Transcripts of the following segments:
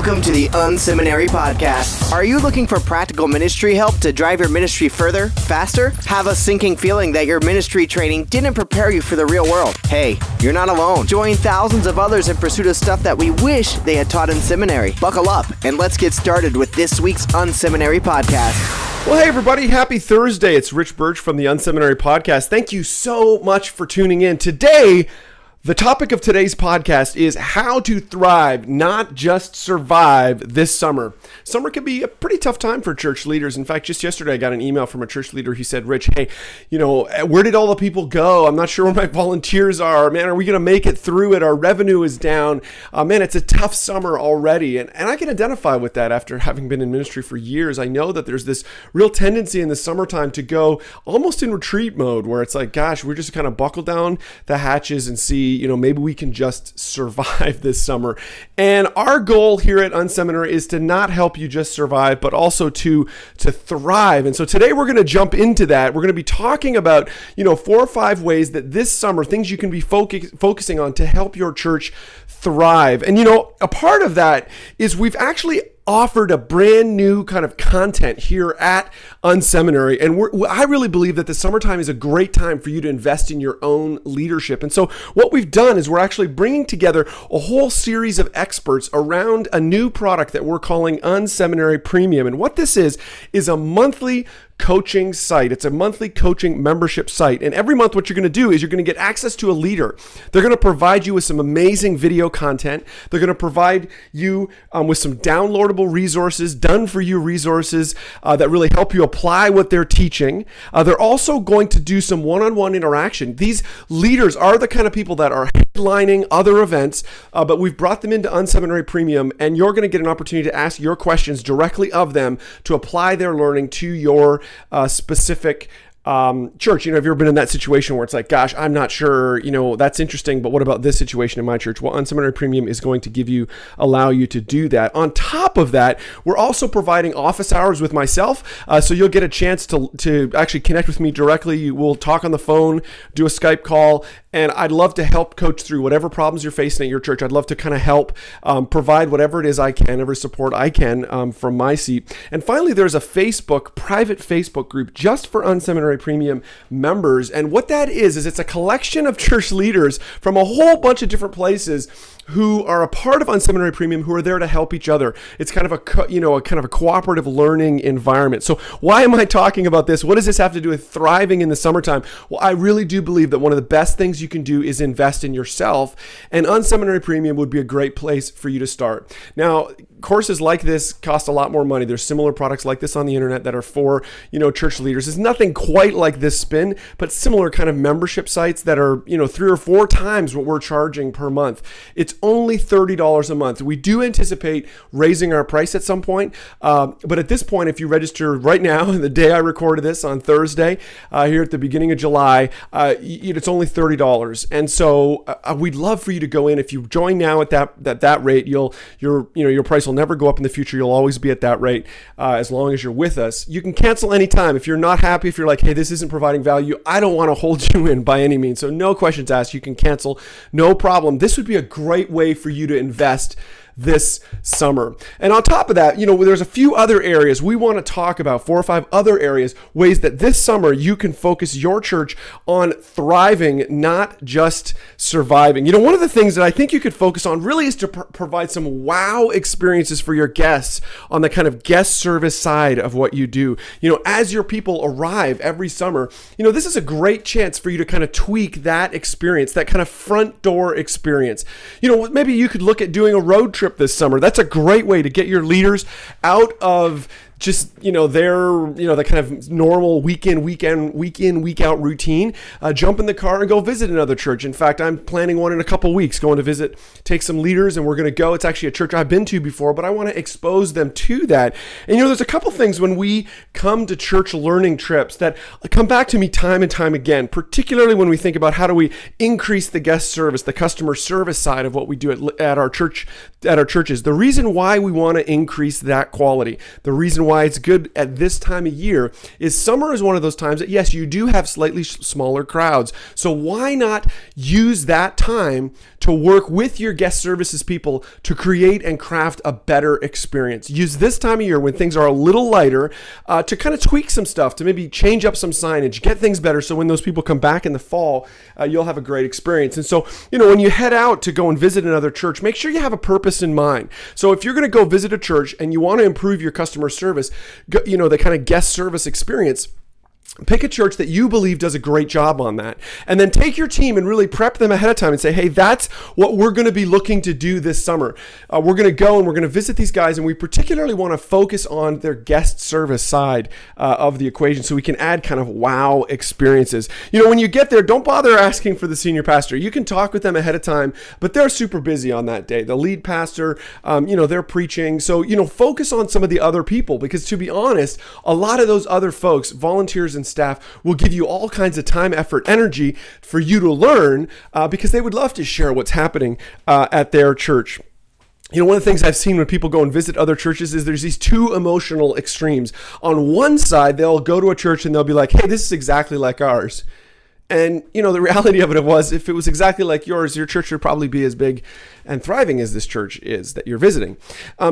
Welcome to the unSeminary podcast. Are you looking for practical ministry help to drive your ministry further, faster? Have a sinking feeling that your ministry training didn't prepare you for the real world? Hey, you're not alone. Join thousands of others in pursuit of stuff that we wish they had taught in seminary. Buckle up and let's get started with this week's unSeminary podcast. Well, hey everybody, happy Thursday. It's Rich Birch from the unSeminary podcast. Thank you so much for tuning in. Today, the topic of today's podcast is how to thrive, not just survive this summer. Summer can be a pretty tough time for church leaders. In fact, just yesterday I got an email from a church leader. He said, Rich, hey, where did all the people go? I'm not sure where my volunteers are. Man, are we going to make it through it? Our revenue is down. Man, it's a tough summer already. And I can identify with that after having been in ministry for years. I know that there's this real tendency in the summertime to go almost in retreat mode where it's like, gosh, we're just kind of buckle down the hatches and see, maybe we can just survive this summer. And our goal here at unSeminary is to not help you just survive, but also to thrive. And so today we're going to jump into that. We're going to be talking about, 4 or 5 ways that this summer, things you can be focusing on to help your church thrive. And, a part of that is we've actually offered a brand new kind of content here at unSeminary. And I really believe that the summertime is a great time for you to invest in your own leadership. And so what we've done is we're actually bringing together a whole series of experts around a new product that we're calling unSeminary Premium. And what this is a monthly coaching site. It's a monthly coaching membership site. And every month what you're going to do is you're going to get access to a leader. They're going to provide you with some amazing video content. They're going to provide you with some downloadable resources, done for you resources that really help you apply what they're teaching. They're also going to do some one-on-one interaction. These leaders are the kind of people that are headlining other events, but we've brought them into unSeminary Premium, and you're going to get an opportunity to ask your questions directly of them to apply their learning to your specific church. Have you ever been in that situation where it's like, gosh, I'm not sure, that's interesting, but what about this situation in my church? Well, unSeminary Premium is going to allow you to do that. On top of that, we're also providing office hours with myself. So you'll get a chance to actually connect with me directly. We'll talk on the phone, do a Skype call, and I'd love to help coach through whatever problems you're facing at your church. I'd love to kind of help provide whatever it is I can, every support I can from my seat. And finally, there's a private Facebook group just for unSeminary Premium members. And what that is it's a collection of church leaders from a whole bunch of different places who are a part of unSeminary Premium, who are there to help each other. It's kind of a cooperative learning environment. So why am I talking about this? What does this have to do with thriving in the summertime? Well, I really do believe that one of the best things you can do is invest in yourself, and unSeminary Premium would be a great place for you to start. Now, courses like this cost a lot more money. There's similar products like this on the internet that are for, church leaders. It's nothing quite like this spin, but similar kind of membership sites that are, 3 or 4 times what we're charging per month. It's only $30 a month. We do anticipate raising our price at some point, but at this point, if you register right now, the day I recorded this on Thursday, here at the beginning of July, it's only $30. And so we'd love for you to go in. If you join now at that rate, your price will never go up in the future. You'll always be at that rate as long as you're with us. You can cancel anytime. If you're not happy, if you're like, hey, this isn't providing value, I don't want to hold you in by any means. So no questions asked. You can cancel, no problem. This would be a great way for you to invest this summer. And on top of that, there's a few other areas we want to talk about, 4 or 5 other areas, ways that this summer you can focus your church on thriving, not just surviving. One of the things that I think you could focus on really is to provide some wow experiences for your guests on the kind of guest service side of what you do. As your people arrive every summer, this is a great chance for you to kind of tweak that experience, that kind of front door experience. Maybe you could look at doing a road trip this summer. That's a great way to get your leaders out of just, the kind of normal week in, week out routine. Jump in the car and go visit another church. In fact, I'm planning one in a couple weeks, going to take some leaders, and we're going to go. It's actually a church I've been to before, but I want to expose them to that. And, there's a couple things when we come to church learning trips that come back to me time and time again, particularly when we think about how do we increase the guest service, the customer service side of what we do at our churches. The reason why we want to increase that quality, the reason why it's good at this time of year is summer is one of those times that, yes, you do have slightly smaller crowds. So why not use that time to work with your guest services people to create and craft a better experience? Use this time of year when things are a little lighter to kind of tweak some stuff, to maybe change up some signage, get things better, so when those people come back in the fall, you'll have a great experience. And so, when you head out to go and visit another church, make sure you have a purpose in mind. So if you're going to go visit a church and you want to improve your customer service, the kind of guest service experience, pick a church that you believe does a great job on that. And then take your team and really prep them ahead of time and say, hey, that's what we're going to be looking to do this summer. We're going to go and we're going to visit these guys, and we particularly want to focus on their guest service side of the equation so we can add kind of wow experiences. When you get there, don't bother asking for the senior pastor. You can talk with them ahead of time, but they're super busy on that day. The lead pastor, they're preaching. So, focus on some of the other people, because to be honest, a lot of those other folks, volunteers and staff, will give you all kinds of time, effort, energy for you to learn because they would love to share what's happening at their church. One of the things I've seen when people go and visit other churches is there's these two emotional extremes. On one side, they'll go to a church and they'll be like, hey, this is exactly like ours. And, the reality of it was, if it was exactly like yours, your church would probably be as big and thriving as this church is that you're visiting.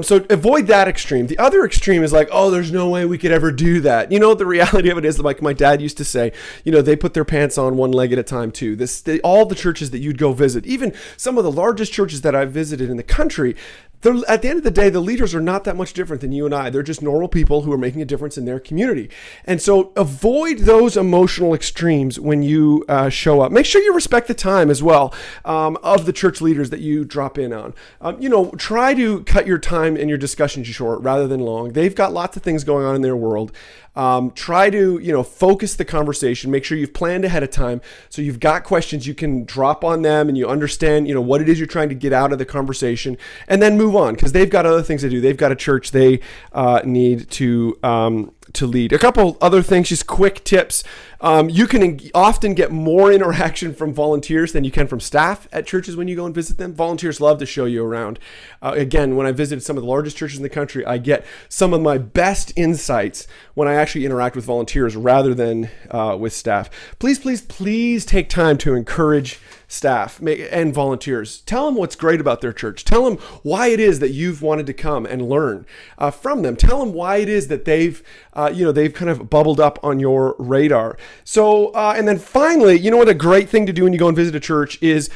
So avoid that extreme. The other extreme is like, oh, there's no way we could ever do that. The reality of it is, like my dad used to say, they put their pants on one leg at a time too. All the churches that you'd go visit, even some of the largest churches that I've visited in the country, at the end of the day, the leaders are not that much different than you and I. They're just normal people who are making a difference in their community. And so avoid those emotional extremes when you show up. Make sure you respect the time as well of the church leaders that you drop in on. Try to cut your time and your discussions short rather than long. They've got lots of things going on in their world. Try to, focus the conversation. Make sure you've planned ahead of time, so you've got questions you can drop on them and you understand, what it is you're trying to get out of the conversation, and then move on, because they've got other things to do. They've got a church they need to lead. A couple other things, just quick tips. You can often get more interaction from volunteers than you can from staff at churches when you go and visit them. Volunteers love to show you around. Again, when I visited some of the largest churches in the country, I get some of my best insights when I actually interact with volunteers rather than with staff. Please take time to encourage staff and volunteers. Tell them what's great about their church. Tell them why it is that you've wanted to come and learn from them. Tell them why it is that they've kind of bubbled up on your radar. So, and then finally, what a great thing to do when you go and visit a church is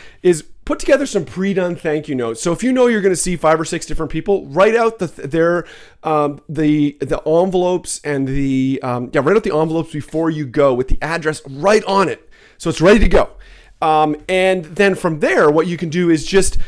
put together some pre-done thank you notes. So if you're going to see 5 or 6 different people, write out the envelopes and write out the envelopes before you go with the address right on it, so it's ready to go. And then from there, what you can do is just,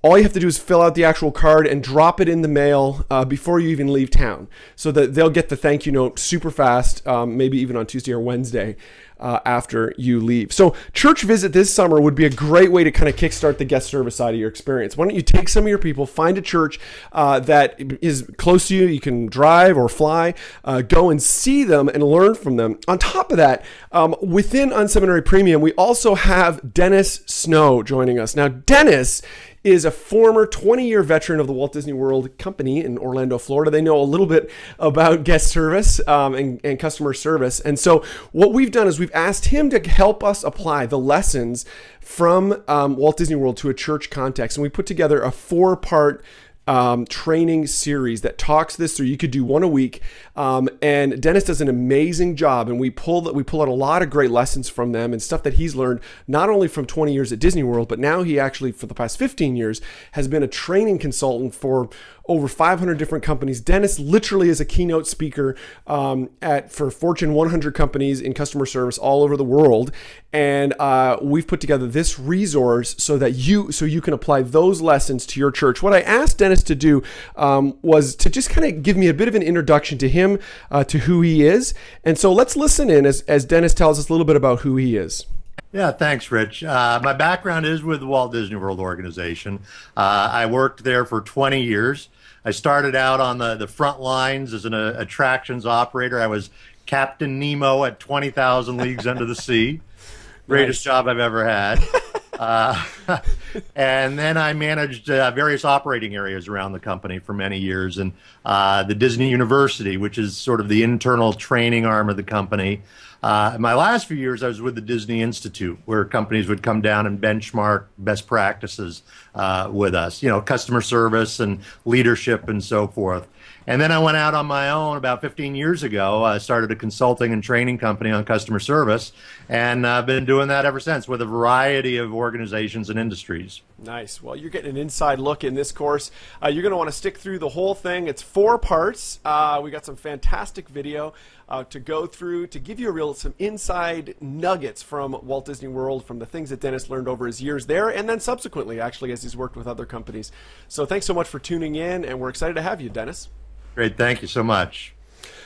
all you have to do is fill out the actual card and drop it in the mail before you even leave town, so that they'll get the thank you note super fast, maybe even on Tuesday or Wednesday after you leave. So church visit this summer would be a great way to kind of kickstart the guest service side of your experience. Why don't you take some of your people, find a church that is close to you, you can drive or fly, go and see them and learn from them. On top of that, within unSeminary Premium, we also have Dennis Snow joining us. Now, Dennis is a former 20-year veteran of the Walt Disney World Company in Orlando, Florida. They know a little bit about guest service and customer service. And so what we've done is we've asked him to help us apply the lessons from Walt Disney World to a church context. And we put together a 4-part training series that talks this through. You could do one a week, and Dennis does an amazing job, and we pull out a lot of great lessons from them and stuff that he's learned not only from 20 years at Disney World, but now he actually, for the past 15 years, has been a training consultant for over 500 different companies. Dennis literally is a keynote speaker for Fortune 100 companies in customer service all over the world. And we've put together this resource so you can apply those lessons to your church. What I asked Dennis to do was to just kind of give me a bit of an introduction to him, to who he is. And so let's listen in as Dennis tells us a little bit about who he is. Yeah, thanks, Rich. My background is with the Walt Disney World organization. I worked there for 20 years. I started out on the front lines as an attractions operator. I was Captain Nemo at 20,000 Leagues Under the Sea. Greatest job I've ever had. Uh, and then I managed various operating areas around the company for many years, and the Disney University, which is sort of the internal training arm of the company. My last few years, I was with the Disney Institute, where companies would come down and benchmark best practices with us, customer service and leadership and so forth. And then I went out on my own about 15 years ago. I started a consulting and training company on customer service, and I've been doing that ever since with a variety of organizations and industries. Nice. Well, you're getting an inside look in this course. You're going to want to stick through the whole thing. It's 4 parts. We got some fantastic video to go through to give you some inside nuggets from Walt Disney World, from the things that Dennis learned over his years there, and then subsequently, actually, as he's worked with other companies. So thanks so much for tuning in, and we're excited to have you, Dennis. Great. Thank you so much.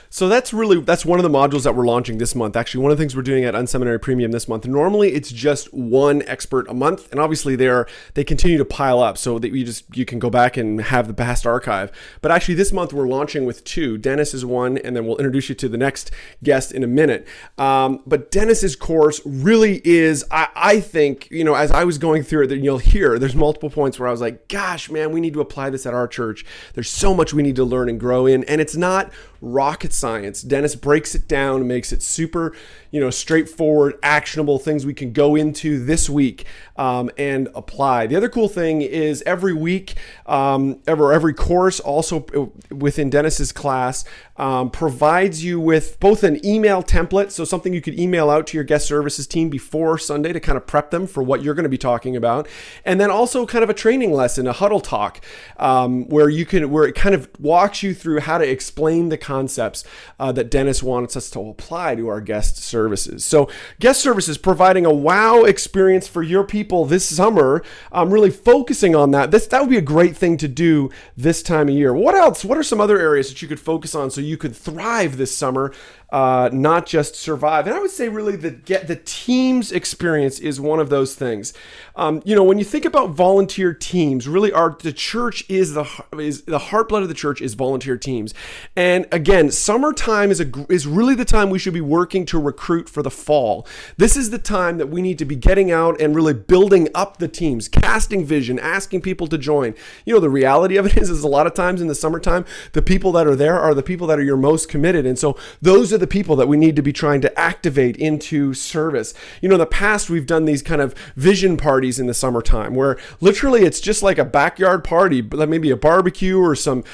So that's one of the modules that we're launching this month. Actually, one of the things we're doing at unSeminary Premium this month. Normally, it's just one expert a month, and obviously they continue to pile up, so that you can go back and have the past archive. But actually, this month we're launching with 2. Dennis is one, and then we'll introduce you to the next guest in a minute. But Dennis's course really is, I think, as I was going through it, you'll hear there's multiple points where I was like, gosh, man, we need to apply this at our church. There's so much we need to learn and grow in, and it's not rocket science. Dennis breaks it down, makes it super, straightforward, actionable things we can go into this week and apply. The other cool thing is every week, every course, also within Dennis's class, provides you with both an email template, so something you could email out to your guest services team before Sunday to kind of prep them for what you're going to be talking about, and then also kind of a training lesson, a huddle talk, where it kind of walks you through how to explain the concepts that Dennis wants us to apply to our guest services. So guest services, providing a wow experience for your people this summer. I'm really focusing on that. That would be a great thing to do this time of year. What else? What are some other areas that you could focus on so you could thrive this summer, not just survive? And I would say really the team's experience is one of those things. When you think about volunteer teams, really the church is the heartblood of the church is volunteer teams. And again, summertime is really the time we should be working to recruit for the fall. This is the time that we need to be getting out and really building up the teams, casting vision, asking people to join. The reality of it is a lot of times in the summertime, the people that are there are the people that are your most committed. And so those are the people that we need to be trying to activate into service. In the past, we've done these kind of vision parties in the summertime where literally it's just like a backyard party, but maybe a barbecue or some,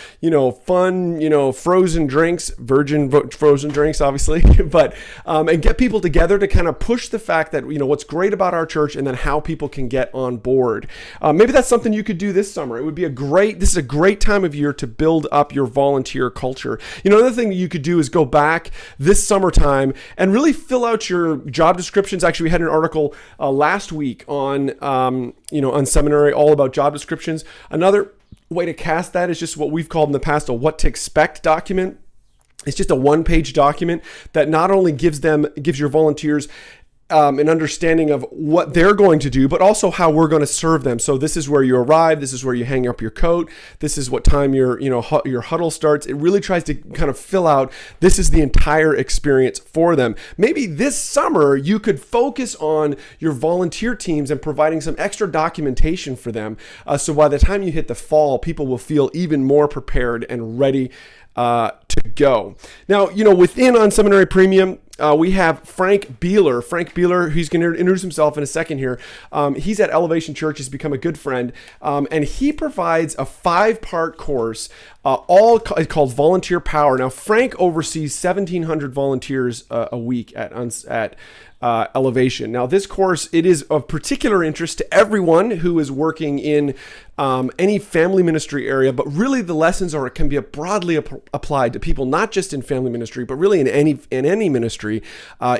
fun, frozen drinks, virgin frozen drinks, obviously, but, and get people together to kind of push the fact that, what's great about our church and then how people can get on board. Maybe that's something you could do this summer. This is a great time of year to build up your volunteer culture. Another thing that you could do is go back this summertime and really fill out your job descriptions. Actually, we had an article last week on unSeminary all about job descriptions. Another way to cast that is just what we've called in the past a what to expect document. It's just a 1-page document that not only gives your volunteers an understanding of what they're going to do, but also how we're going to serve them. So this is where you arrive. This is where you hang up your coat. This is what time your huddle starts. It really tries to kind of fill out, this is the entire experience for them. Maybe this summer you could focus on your volunteer teams and providing some extra documentation for them. So by the time you hit the fall, people will feel even more prepared and ready to go. Now, within unSeminary Premium, we have Frank Beeler. Frank Beeler, who's going to introduce himself in a second here. He's at Elevation Church. He's become a good friend. And he provides a 5-part course, all called Volunteer Power. Now, Frank oversees 1,700 volunteers a week at Elevation. Now, this course, it is of particular interest to everyone who is working in any family ministry area, but really the lessons can be broadly applied to people, not just in family ministry, but really in any ministry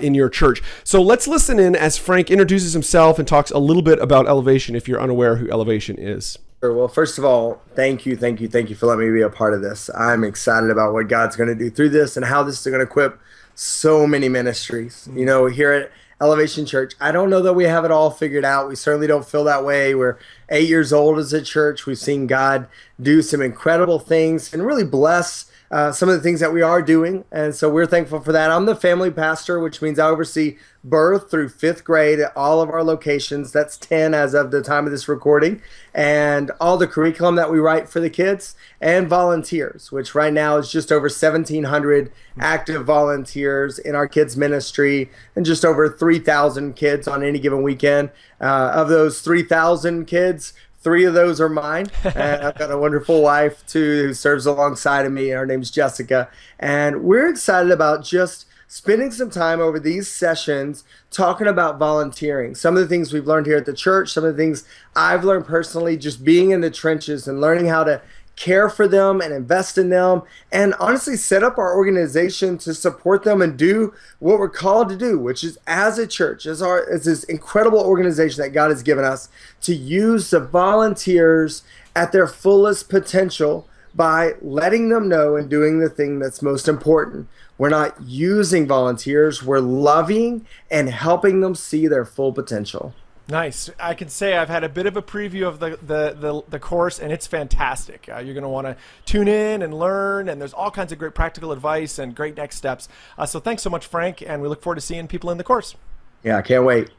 in your church. So let's listen in as Frank introduces himself and talks a little bit about Elevation if you're unaware who Elevation is. Well, first of all, thank you for letting me be a part of this. I'm excited about what God's going to do through this and how this is going to equip so many ministries. Here at Elevation Church, I don't know that we have it all figured out. We certainly don't feel that way. We're 8 years old as a church. We've seen God do some incredible things and really bless some of the things that we are doing. And so we're thankful for that. I'm the family pastor, which means I oversee birth through fifth grade at all of our locations. That's 10 as of the time of this recording. And all the curriculum that we write for the kids and volunteers, which right now is just over 1,700 active volunteers in our kids ministry and just over 3,000 kids on any given weekend. Of those 3,000 kids, 3 of those are mine. And I've got a wonderful wife too who serves alongside of me. Her name's Jessica. And we're excited about just spending some time over these sessions talking about volunteering. Some of the things we've learned here at the church, some of the things I've learned personally, just being in the trenches and learning how to care for them and invest in them, and honestly set up our organization to support them and do what we're called to do, which is as a church, as this incredible organization that God has given us, to use the volunteers at their fullest potential by letting them know and doing the thing that's most important. We're not using volunteers, we're loving and helping them see their full potential. Nice. I can say I've had a bit of a preview of the course, and it's fantastic. You're going to want to tune in and learn, and there's all kinds of great practical advice and great next steps. So thanks so much, Frank, and we look forward to seeing people in the course. Yeah, I can't wait.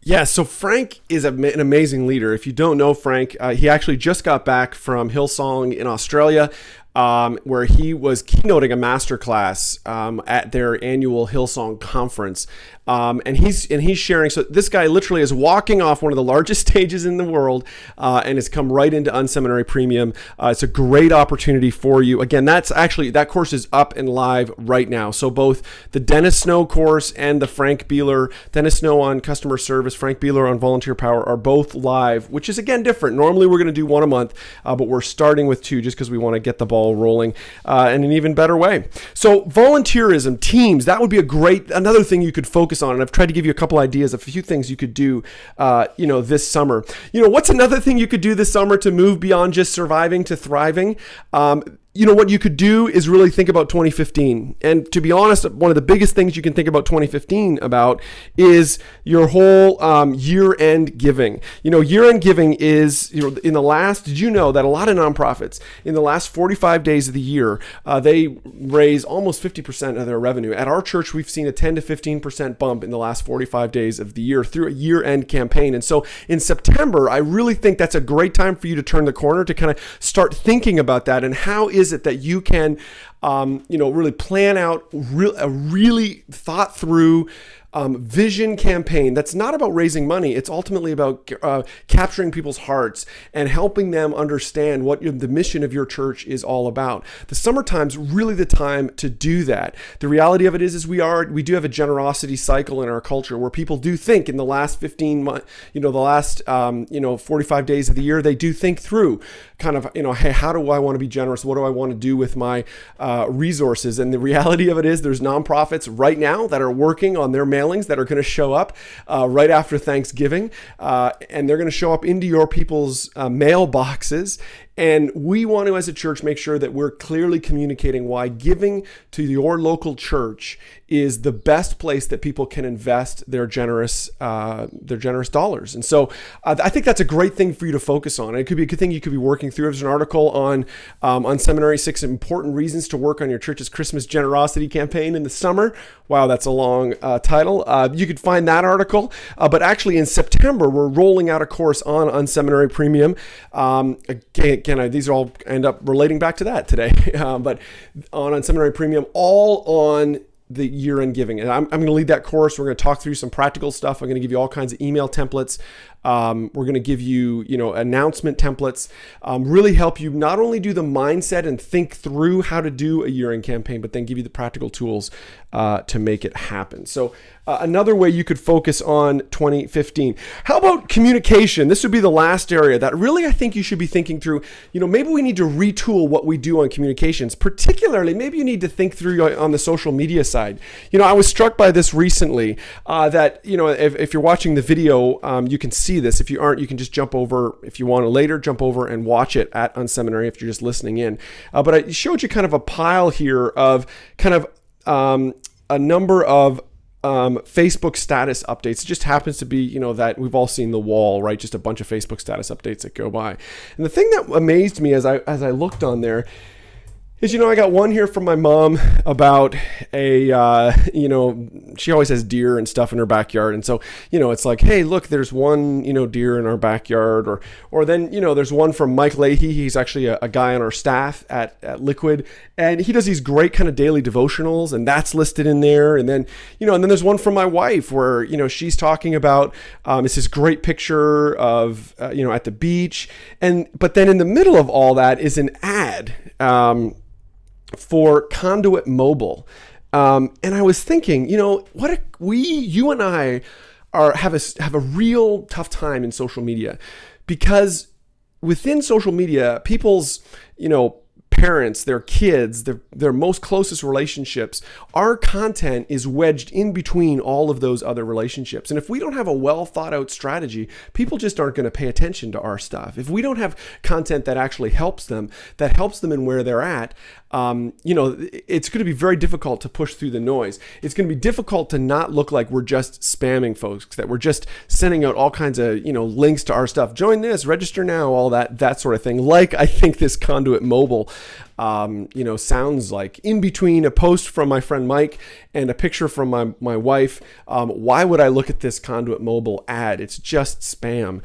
Yeah, so Frank is an amazing leader. If you don't know Frank, he actually just got back from Hillsong in Australia, where he was keynoting a masterclass at their annual Hillsong conference. And he's sharing. So this guy literally is walking off one of the largest stages in the world and has come right into unSeminary Premium. It's a great opportunity for you. Again, that course is up and live right now. So both the Dennis Snow course and the Frank Beeler, Dennis Snow on customer service, Frank Beeler on volunteer power, are both live, which is again different. Normally we're going to do one a month, but we're starting with 2 just because we want to get the ball rolling in an even better way. So volunteerism, teams, that would be another thing you could focus on. And I've tried to give you a couple ideas of a few things you could do, this summer. What's another thing you could do this summer to move beyond just surviving to thriving? What you could do is really think about 2015. And to be honest, one of the biggest things you can think about 2015 about is your whole year-end giving. Year-end giving is, did you know that a lot of nonprofits in the last 45 days of the year, they raise almost 50% of their revenue. At our church, we've seen a 10 to 15% bump in the last 45 days of the year through a year-end campaign. And so in September, I really think that's a great time for you to turn the corner, to kind of start thinking about that, and how is it that you can, really plan out a really thought through vision campaign that's not about raising money. It's ultimately about capturing people's hearts and helping them understand what the mission of your church is all about. The summertime's really the time to do that. The reality of it is we do have a generosity cycle in our culture where people do think in the last 15 months, the last 45 days of the year, they do think through kind of, hey, how do I want to be generous? What do I want to do with my resources? And the reality of it is there's nonprofits right now that are working on their mailings that are going to show up right after Thanksgiving, and they're going to show up into your people's mailboxes. And we want to, as a church, make sure that we're clearly communicating why giving to your local church is the best place that people can invest their generous dollars. And so I think that's a great thing for you to focus on. It could be a good thing you could be working through. There's an article on Seminary 6 important reasons to work on your church's Christmas generosity campaign in the summer. Wow, that's a long title. You could find that article. But actually in September, we're rolling out a course on unSeminary Premium. Again, these all end up relating back to that today. But on unSeminary Premium, all on the year-end giving. And I'm going to lead that course. We're going to talk through some practical stuff. I'm going to give you all kinds of email templates. We're going to give you, announcement templates, really help you not only do the mindset and think through how to do a year-end campaign, but then give you the practical tools to make it happen. So another way you could focus on 2015. How about communication? This would be the last area that really I think you should be thinking through. Maybe we need to retool what we do on communications. Particularly, maybe you need to think through on the social media side. I was struck by this recently that, if you're watching the video, you can see this. If you aren't, you can just jump over, if you want to later, jump over and watch it at unSeminary if you're just listening in. But I showed you kind of a pile here of kind of a number of Facebook status updates. It just happens to be, that we've all seen the wall, right? Just a bunch of Facebook status updates that go by. And the thing that amazed me as I looked on there is, I got one here from my mom about she always has deer and stuff in her backyard. And so, it's like, hey, look, there's one, deer in our backyard. Or then, there's one from Mike Leahy. He's actually a guy on our staff at Liquid. And he does these great kind of daily devotionals, and that's listed in there. And then, and then there's one from my wife where, she's talking about, it's this great picture of, at the beach. But then in the middle of all that is an ad, for Conduit Mobile. And I was thinking, you and I have a real tough time in social media, because within social media, people's, parents, their kids, their most closest relationships, our content is wedged in between all of those other relationships. And if we don't have a well thought out strategy, people just aren't going to pay attention to our stuff. If we don't have content that actually helps them in where they're at, it's going to be very difficult to push through the noise. It's going to be difficult to not look like we're just spamming folks, that we're just sending out all kinds of, links to our stuff. Join this, register now, all that sort of thing. Like I think this Conduit Mobile, sounds like, in between a post from my friend Mike and a picture from my wife. Why would I look at this Conduit Mobile ad? It's just spam.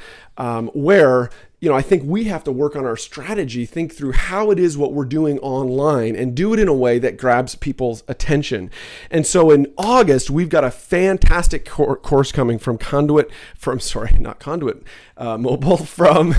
Where I think we have to work on our strategy, think through how it is what we're doing online, and do it in a way that grabs people's attention. And so in August, we've got a fantastic course coming from Mobile, from,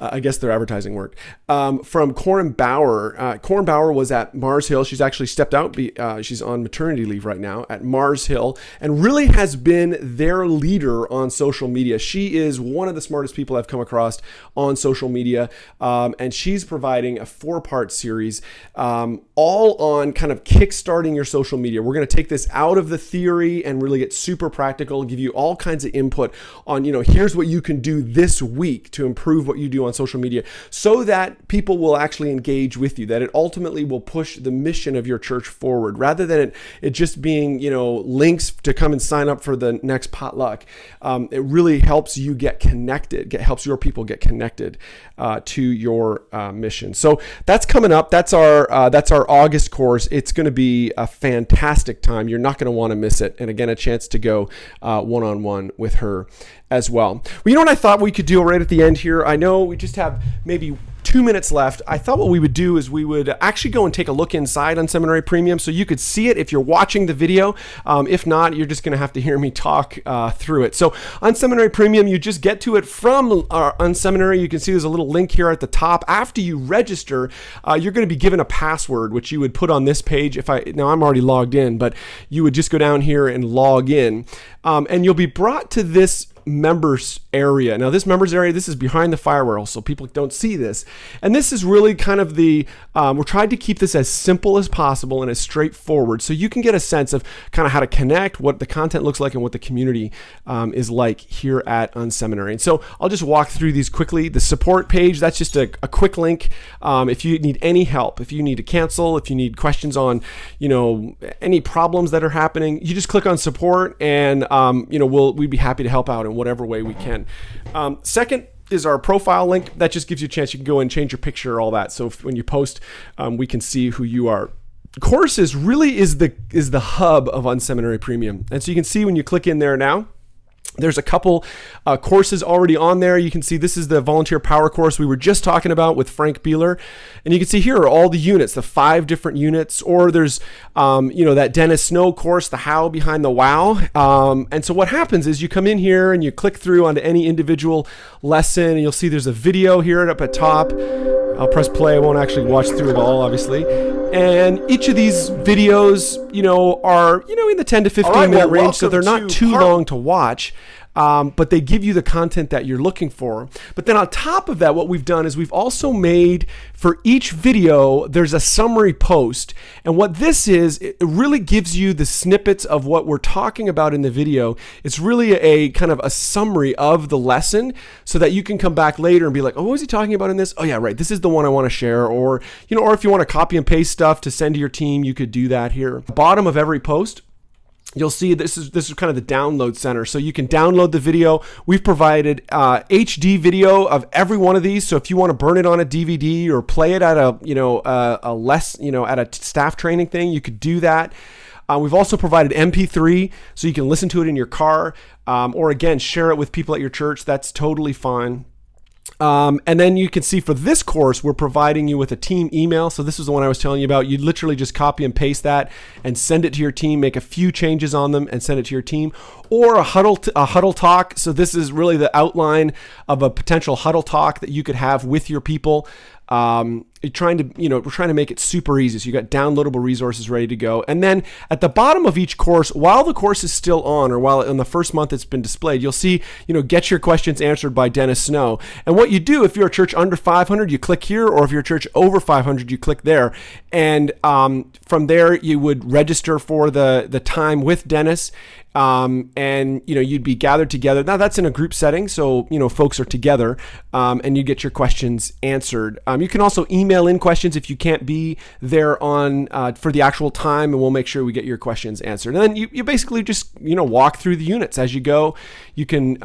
I guess their advertising worked, from Corin Bauer. Corin Bauer was at Mars Hill. She's actually stepped out. She's on maternity leave right now at Mars Hill, and really has been their leader on social media. She is one of the smartest people I've come across on social media, and she's providing a 4-part series, all on kind of kickstarting your social media. We're going to take this out of the theory and really get super practical, give you all kinds of input on, here's what you can do this week to improve what you do on social media, so that people will actually engage with you, that it ultimately will push the mission of your church forward, rather than it just being, links to come and sign up for the next potluck. It really helps you get connected, helps your people get connected to your mission. So that's coming up. That's our August course. It's going to be a fantastic time. You're not going to want to miss it. And again, a chance to go one-on-one with her as well. Well, what I thought we could do right at the end here? I know we just have maybe 2 minutes left. I thought what we would do is we would actually go and take a look inside unSeminary Premium, so you could see it if you're watching the video. If not, you're just going to have to hear me talk through it. So unSeminary Premium, you just get to it from our unSeminary. You can see there's a little link here at the top. After you register, you're going to be given a password, which you would put on this page. Now I'm already logged in, but you would just go down here and log in, and you'll be brought to this members area. Now this members area, this is behind the firewall, so people don't see this. And this is really kind of we're trying to keep this as simple as possible and as straightforward, so you can get a sense of kind of how to connect, what the content looks like, and what the community is like here at unSeminary. And so I'll just walk through these quickly. The support page, that's just a quick link. If you need any help, if you need to cancel, if you need questions on, any problems that are happening, you just click on support, and we'd be happy to help out in whatever way we can. Second is our profile link. That just gives you a chance. You can go and change your picture, all that. So when you post, we can see who you are. Courses really is the hub of unSeminary Premium. And so you can see when you click in there now, there's a couple courses already on there. You can see this is the volunteer power course we were just talking about with Frank Beeler. And you can see here are all the units, the 5 different units. Or there's, that Dennis Snow course, the how behind the wow. And so what happens is you come in here and you click through onto any individual lesson, and you'll see there's a video here up at top. I'll press play. I won't actually watch through it all, obviously. And each of these videos, are, in the 10 to 15 minute range, so they're not too long to watch. But they give you the content that you're looking for. But then on top of that, what we've done is we've also made, for each video, there's a summary post. And what this is, it really gives you the snippets of what we're talking about in the video. It's really a kind of a summary of the lesson, so that you can come back later and be like, oh, what was he talking about in this? Oh yeah, right, this is the one I want to share. Or, or if you want to copy and paste stuff to send to your team, you could do that here. Bottom of every post, you'll see this is kind of the download center. So you can download the video. We've provided HD video of every one of these. So if you want to burn it on a DVD or play it at a at a staff training thing, you could do that. We've also provided MP3, so you can listen to it in your car, or again, share it with people at your church. That's totally fine. And then you can see for this course, we're providing you with a team email. So this is the one I was telling you about. You literally just copy and paste that and send it to your team, make a few changes on them and send it to your team, or a huddle talk. So this is really the outline of a potential huddle talk that you could have with your people. We're trying to make it super easy. So you got downloadable resources ready to go. And then at the bottom of each course, while the course is still on, or while in the first month it's been displayed, you'll see, get your questions answered by Dennis Snow. And what you do, if you're a church under 500, you click here, or if you're a church over 500, you click there. And from there, you would register for the time with Dennis. And you'd be gathered together. Now that's in a group setting, so folks are together, and you get your questions answered. You can also email in questions if you can't be there on for the actual time, and we'll make sure we get your questions answered. And then you basically just walk through the units as you go. You can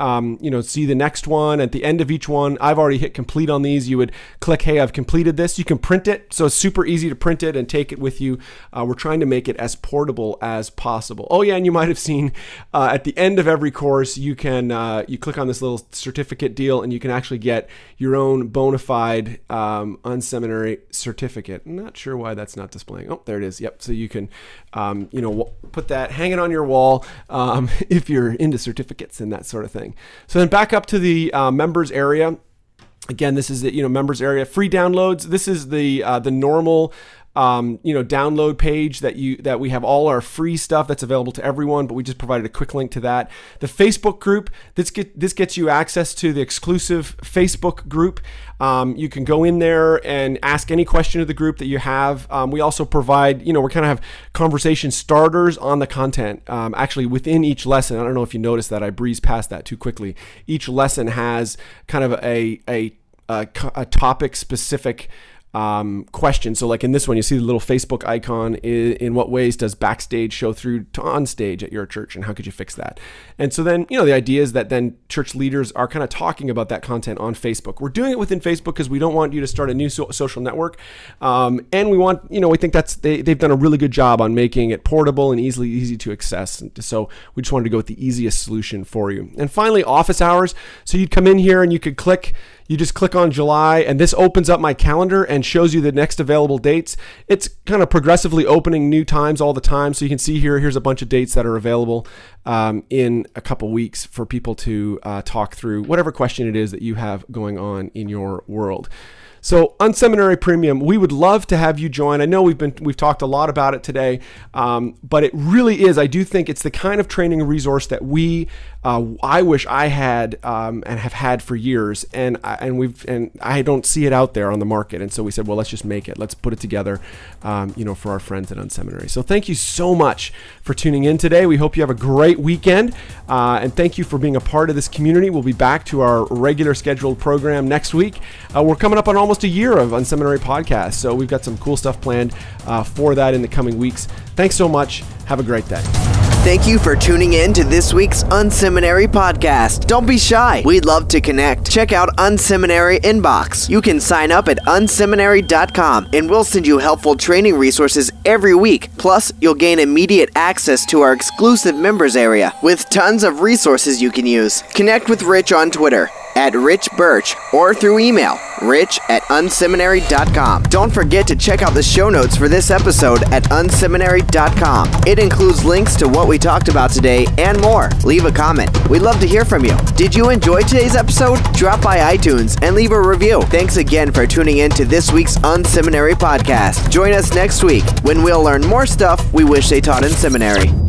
see the next one at the end of each one. I've already hit complete on these. You would click, hey, I've completed this. You can print it, so it's super easy to print it and take it with you. We're trying to make it as portable as possible. Oh yeah, and you might have seen at the end of every course, you can you click on this little certificate deal, and you can actually get your own bona fide unSeminary certificate. I'm not sure why that's not displaying. Oh, there it is. Yep. So you can put that, hang it on your wall if you're into certificates and that sort of thing. So then back up to the members area. Again, this is the members area, free downloads. This is the normal download page that we have all our free stuff that's available to everyone, but we just provided a quick link to that. The Facebook group, this gets you access to the exclusive Facebook group. You can go in there and ask any question of the group that you have. We also provide, we kind of have conversation starters on the content. Actually, within each lesson, I don't know if you noticed that I breezed past that too quickly. Each lesson has kind of a topic specific question. So like in this one, you see the little Facebook icon. In what ways does backstage show through to on stage at your church, and how could you fix that? And so then, the idea is that then church leaders are kind of talking about that content on Facebook. We're doing it within Facebook because we don't want you to start a new social network. And we want, we think they've done a really good job on making it portable and easy to access. And so we just wanted to go with the easiest solution for you. And finally, office hours. So you'd come in here and you just click on July, and this opens up my calendar and shows you the next available dates. It's kind of progressively opening new times all the time. So you can see here's a bunch of dates that are available in a couple weeks for people to talk through whatever question it is that you have going on in your world. So unSeminary Premium, we would love to have you join. I know we've talked a lot about it today, but it really is. I do think it's the kind of training resource that I wish I had and have had for years, and I don't see it out there on the market. And so we said, well, let's just make it. Let's put it together, for our friends at unSeminary. So thank you so much for tuning in today. We hope you have a great weekend, and thank you for being a part of this community. We'll be back to our regular scheduled program next week. We're coming up on almost a year of unSeminary podcast, so we've got some cool stuff planned for that in the coming weeks. Thanks so much. Have a great day. Thank you for tuning in to this week's unSeminary podcast. Don't be shy. We'd love to connect. Check out unSeminary Inbox. You can sign up at unSeminary.com, and we'll send you helpful training resources every week. Plus, you'll gain immediate access to our exclusive members area with tons of resources you can use. Connect with Rich on Twitter at Rich Birch or through email, rich@unseminary.com. Don't forget to check out the show notes for this episode at unseminary.com. It includes links to what we talked about today and more. Leave a comment. We'd love to hear from you. Did you enjoy today's episode? Drop by iTunes and leave a review. Thanks again for tuning in to this week's unSeminary podcast. Join us next week when we'll learn more stuff we wish they taught in seminary.